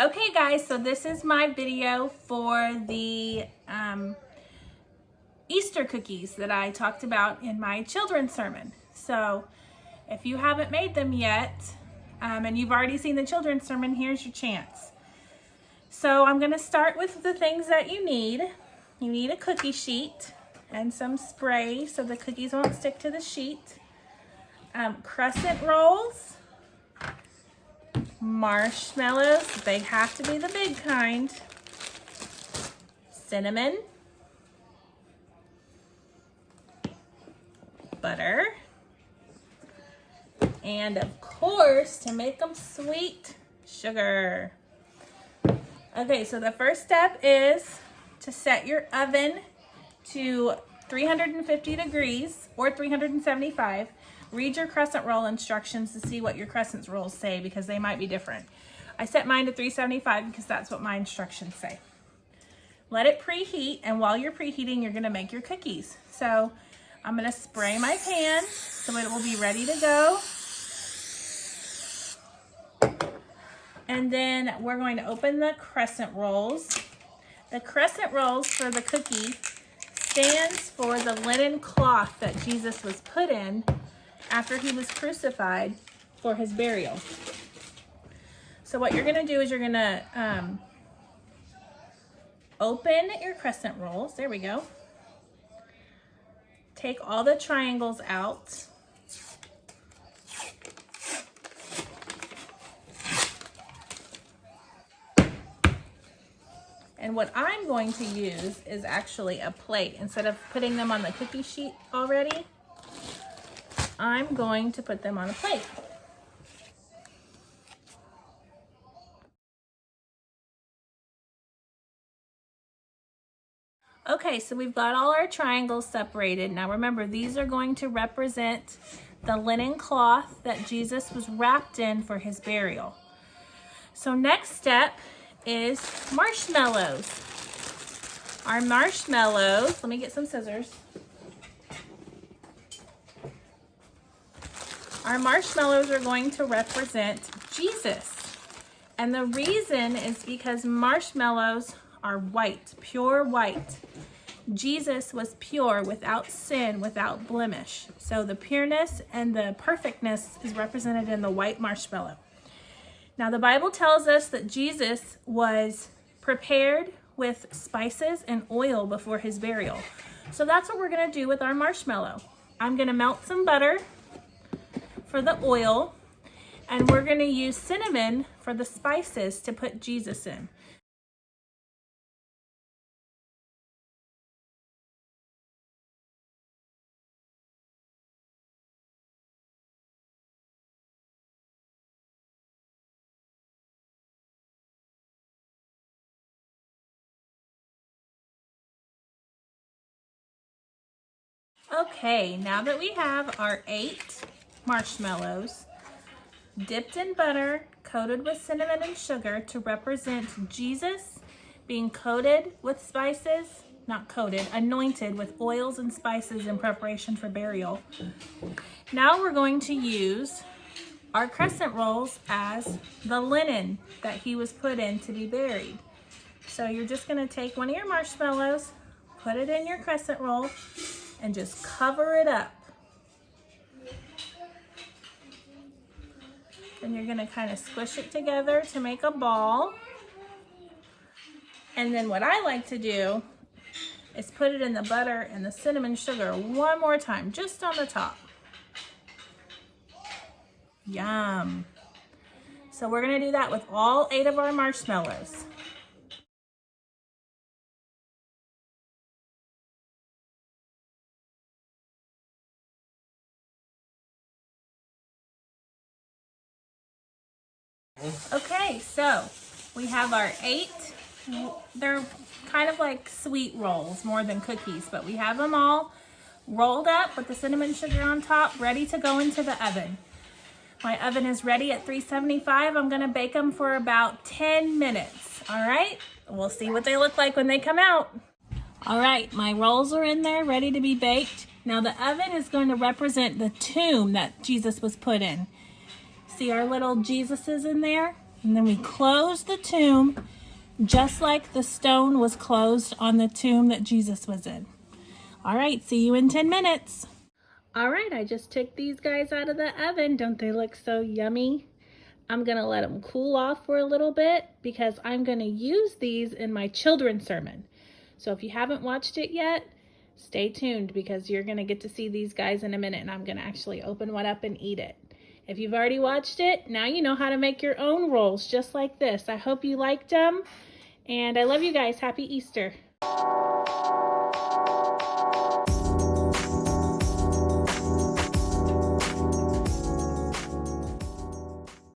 Okay guys, so this is my video for the Easter cookies that I talked about in my children's sermon. So if you haven't made them yet, and you've already seen the children's sermon, here's your chance. So I'm gonna start with the things that you need. You need a cookie sheet and some spray so the cookies won't stick to the sheet. Crescent rolls, marshmallows, they have to be the big kind, cinnamon, butter, and of course, to make them sweet, sugar. Okay, so the first step is to set your oven to 350 degrees or 375. Read your crescent roll instructions to see what your crescent rolls say because they might be different. I set mine to 375 because that's what my instructions say. Let it preheat, and while you're preheating, you're gonna make your cookies. So I'm gonna spray my pan so it will be ready to go. And then we're going to open the crescent rolls. The crescent rolls for the cookie stands for the linen cloth that Jesus was put in after he was crucified for his burial. So what you're gonna do is you're gonna open your crescent rolls. There we go. Take all the triangles out. And what I'm going to use is actually a plate. Instead of putting them on the cookie sheet already, I'm going to put them on a plate. Okay, so we've got all our triangles separated. Now remember, these are going to represent the linen cloth that Jesus was wrapped in for his burial. So next step is marshmallows. Our marshmallows, let me get some scissors. Our marshmallows are going to represent Jesus. And the reason is because marshmallows are white, pure white. Jesus was pure, without sin, without blemish. So the pureness and the perfectness is represented in the white marshmallow. Now the Bible tells us that Jesus was prepared with spices and oil before his burial. So that's what we're gonna do with our marshmallow. I'm gonna melt some butter for the oil, and we're gonna use cinnamon for the spices to put Jesus in. Okay, now that we have our 8 marshmallows dipped in butter, coated with cinnamon and sugar to represent Jesus being coated with spices, not coated, anointed with oils and spices in preparation for burial. Now we're going to use our crescent rolls as the linen that he was put in to be buried. So you're just gonna take one of your marshmallows, put it in your crescent roll, and just cover it up. Then you're gonna kind of squish it together to make a ball. And then what I like to do is put it in the butter and the cinnamon sugar one more time, just on the top. Yum. So we're gonna do that with all 8 of our marshmallows. Okay, so we have our 8. They're kind of like sweet rolls more than cookies, but we have them all rolled up with the cinnamon sugar on top, ready to go into the oven. My oven is ready at 375. I'm gonna bake them for about 10 minutes, all right? We'll see what they look like when they come out. All right, my rolls are in there, ready to be baked. Now the oven is going to represent the tomb that Jesus was put in. See our little Jesuses in there? And then we close the tomb just like the stone was closed on the tomb that Jesus was in. All right, see you in 10 minutes. All right, I just took these guys out of the oven. Don't they look so yummy? I'm gonna let them cool off for a little bit because I'm gonna use these in my children's sermon. So if you haven't watched it yet, stay tuned because you're gonna get to see these guys in a minute and I'm gonna actually open one up and eat it. If you've already watched it, now you know how to make your own rolls just like this. I hope you liked them and I love you guys. Happy Easter.